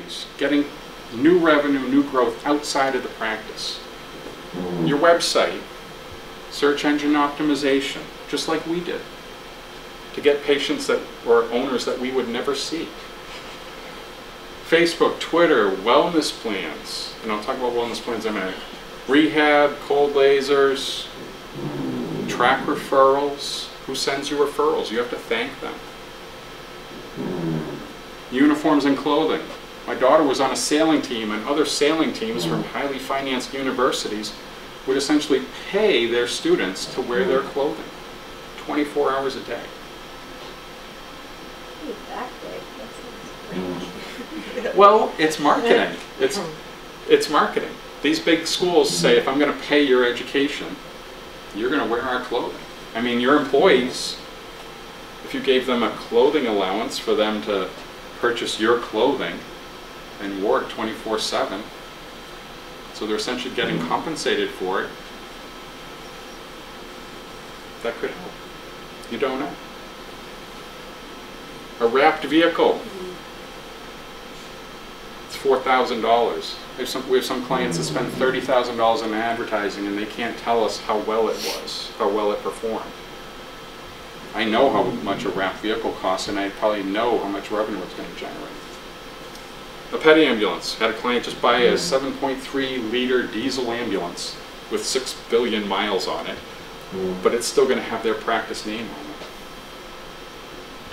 opportunities, getting new revenue, new growth outside of the practice. Your website, search engine optimization, just like we did, to get patients that or owners that we would never see. Facebook, Twitter, wellness plans, and I'll talk about wellness plans in a minute. Rehab, cold lasers, track referrals. Who sends you referrals? You have to thank them. Uniforms and clothing. My daughter was on a sailing team, and other sailing teams from highly financed universities would essentially pay their students to wear their clothing 24 hours a day. Well, it's marketing. It's marketing. These big schools say, if I'm going to pay your education, you're going to wear our clothing. I mean, your employees, if you gave them a clothing allowance for them to purchase your clothing and wore it 24/7, so they're essentially getting compensated for it, that could help. You don't know. A wrapped vehicle. It's $4,000. We have some clients that spend $30,000 in advertising and they can't tell us how well it was, how well it performed. I know how much a wrapped vehicle costs, and I probably know how much revenue it's going to generate. A pet ambulance. Had a client just buy a 7.3 liter diesel ambulance with 6 billion miles on it, but it's still going to have their practice name on it.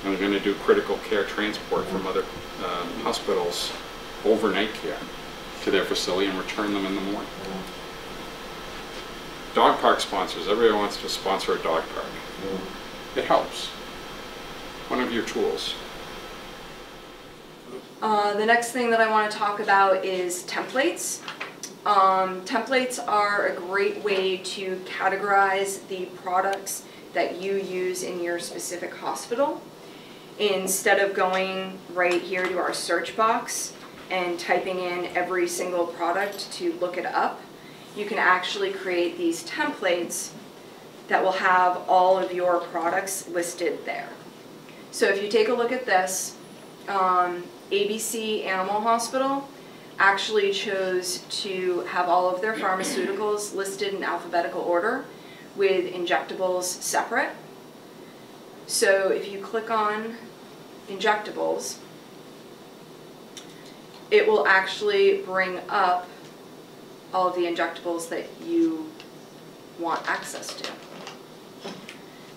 And they're going to do critical care transport from other hospitals, overnight care, to their facility and return them in the morning. Dog park sponsors. Everybody wants to sponsor a dog park. It helps. One of your tools. The next thing that I want to talk about is templates. Templates are a great way to categorize the products that you use in your specific hospital. Instead of going right here to our search box and typing in every single product to look it up, you can actually create these templates that will have all of your products listed there. So if you take a look at this, ABC Animal Hospital actually chose to have all of their pharmaceuticals listed in alphabetical order with injectables separate. So if you click on injectables, it will actually bring up all of the injectables that you want access to.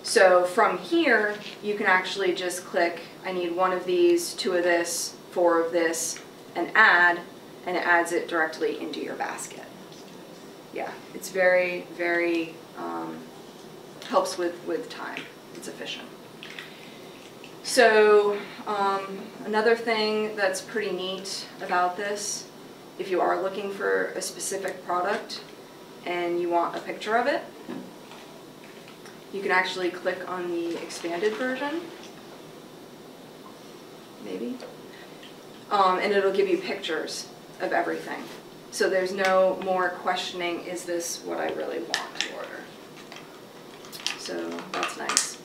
So from here, you can actually just click, I need 1 of these, 2 of this, 4 of this, and add, and it adds it directly into your basket. Yeah, it's very, very, helps with time. It's efficient. So another thing that's pretty neat about this, if you are looking for a specific product and you want a picture of it, you can actually click on the expanded version, maybe, and it'll give you pictures of everything. So there's no more questioning, is this what I really want to order? So that's nice.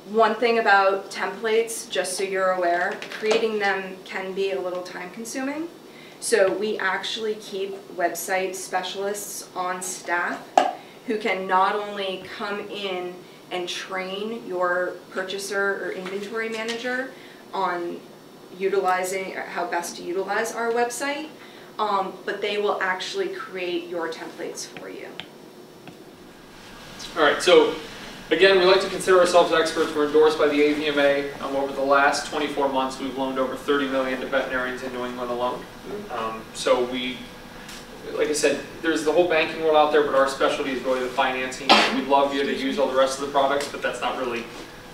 One thing about templates, just so you're aware, creating them can be a little time consuming. So we actually keep website specialists on staff who can not only come in and train your purchaser or inventory manager on utilizing how best to utilize our website, but they will actually create your templates for you. All right, so again, we like to consider ourselves experts. We're endorsed by the AVMA. Over the last 24 months, we've loaned over $30 million to veterinarians in New England alone. So we, like I said, there's the whole banking world out there, but our specialty is really the financing. We'd love you to use all the rest of the products, but that's not really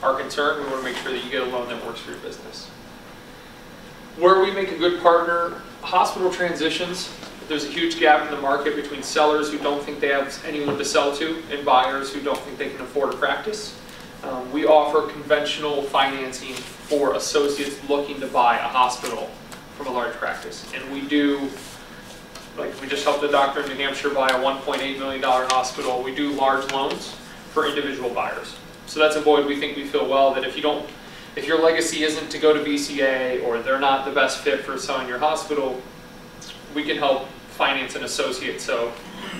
our concern. We want to make sure that you get a loan that works for your business. Where we make a good partner, hospital transitions. There's a huge gap in the market between sellers who don't think they have anyone to sell to and buyers who don't think they can afford a practice. We offer conventional financing for associates looking to buy a hospital from a large practice. And we do, like we just helped a doctor in New Hampshire buy a $1.8 million hospital. We do large loans for individual buyers. So that's a void we think we fill well, that if you don't if your legacy isn't to go to BCA or they're not the best fit for selling your hospital, we can help finance an associate. So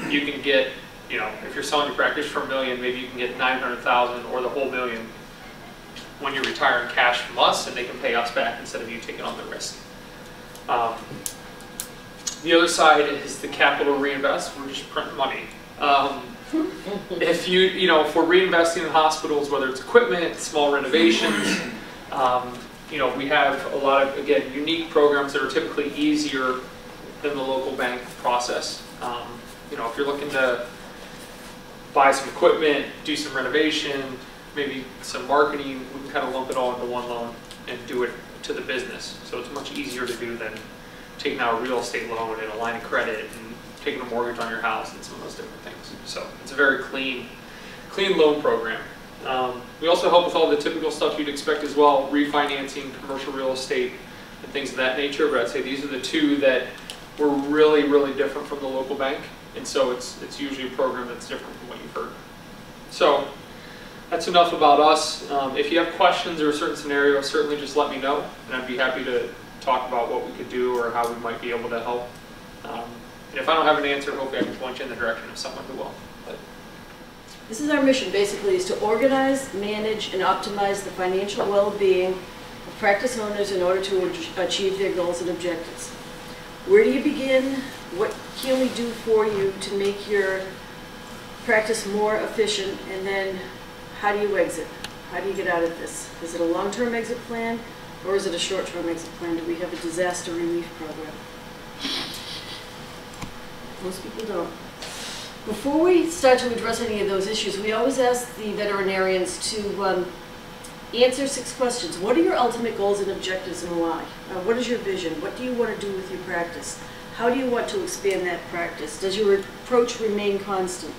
you can get, you know, if you're selling your practice for $1 million, maybe you can get 900,000 or the whole $1 million when you retire in cash from us, and they can pay us back instead of you taking on the risk. The other side is the capital reinvest. We're just printing money. If if we're reinvesting in hospitals, whether it's equipment, small renovations, we have a lot of, again, unique programs that are typically easier than the local bank process. If you're looking to buy some equipment, do some renovation, maybe some marketing, we can kind of lump it all into one loan and do it to the business. So it's much easier to do than taking out a real estate loan and a line of credit and taking a mortgage on your house and some of those different things. So it's a very clean loan program. We also help with all the typical stuff you'd expect as well, refinancing, commercial real estate, and things of that nature. But I'd say these are the two that were really, really different from the local bank. And so it's usually a program that's different from what you've heard. So that's enough about us. If you have questions or a certain scenario, certainly just let me know, and I'd be happy to talk about what we could do or how we might be able to help. And if I don't have an answer, hopefully I can point you in the direction of someone who will. But this is our mission, basically, is to organize, manage, and optimize the financial well-being of practice owners in order to achieve their goals and objectives. Where do you begin? What can we do for you to make your practice more efficient? And then how do you exit? How do you get out of this? Is it a long-term exit plan or is it a short-term exit plan? Do we have a disaster relief program? Most people don't. Before we start to address any of those issues, we always ask the veterinarians to answer 6 questions. What are your ultimate goals and objectives and why? What is your vision? What do you want to do with your practice? How do you want to expand that practice? Does your approach remain constant?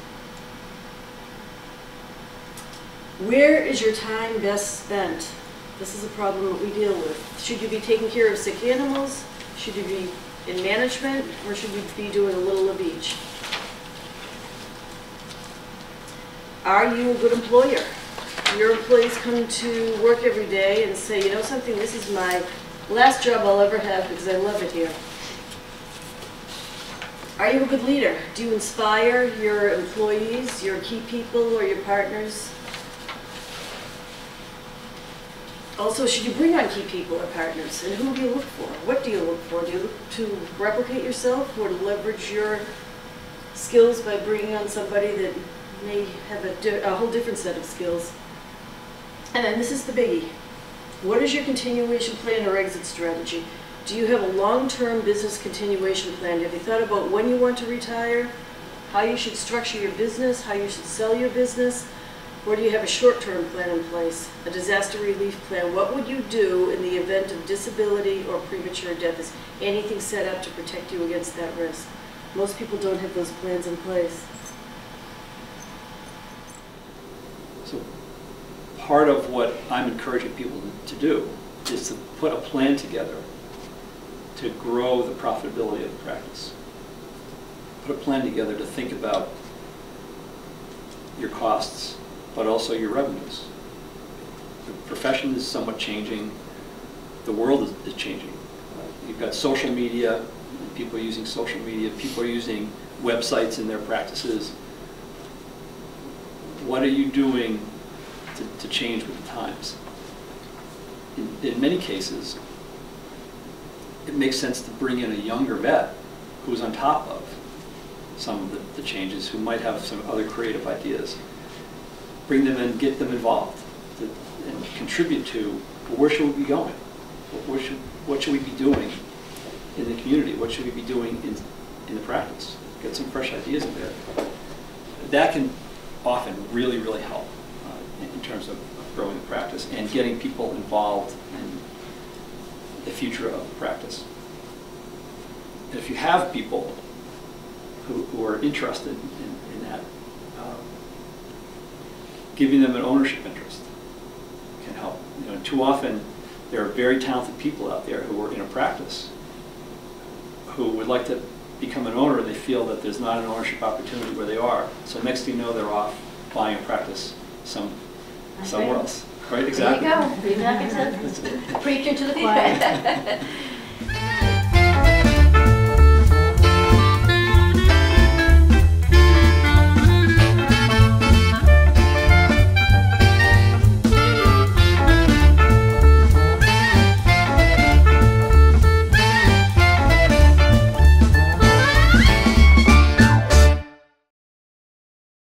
Where is your time best spent? This is a problem that we deal with. Should you be taking care of sick animals? Should you be in management? Or should you be doing a little of each? Are you a good employer? Your employees come to work every day and say, you know something, this is my last job I'll ever have because I love it here. Are you a good leader? Do you inspire your employees, your key people, or your partners? Also, should you bring on key people or partners? And who do you look for? What do you look for? Do you look to replicate yourself or to leverage your skills by bringing on somebody that may have a whole different set of skills? And then this is the biggie. What is your continuation plan or exit strategy? Do you have a long-term business continuation plan? Have you thought about when you want to retire, how you should structure your business, how you should sell your business? Or do you have a short-term plan in place, a disaster relief plan? What would you do in the event of disability or premature death? Is anything set up to protect you against that risk? Most people don't have those plans in place. So part of what I'm encouraging people to do is to put a plan together to grow the profitability of the practice. Put a plan together to think about your costs, but also your revenues. The profession is somewhat changing. The world is changing. You've got social media, people are using social media, people are using websites in their practices. What are you doing to change with the times? In many cases, it makes sense to bring in a younger vet who's on top of some of the changes, who might have some other creative ideas. Bring them in, get them involved, and contribute to, well, where should we be going? What should we be doing in the community? What should we be doing in the practice? Get some fresh ideas in there. That can often really, really help in terms of growing the practice and getting people involved in the future of the practice. And if you have people who are interested in that, giving them an ownership interest can help. Too often there are very talented people out there who are in a practice who would like to become an owner, and they feel that there's not an ownership opportunity where they are. So next thing you know, they're off buying a practice somewhere else. Right, There you exactly. go, be back into preaching to the choir.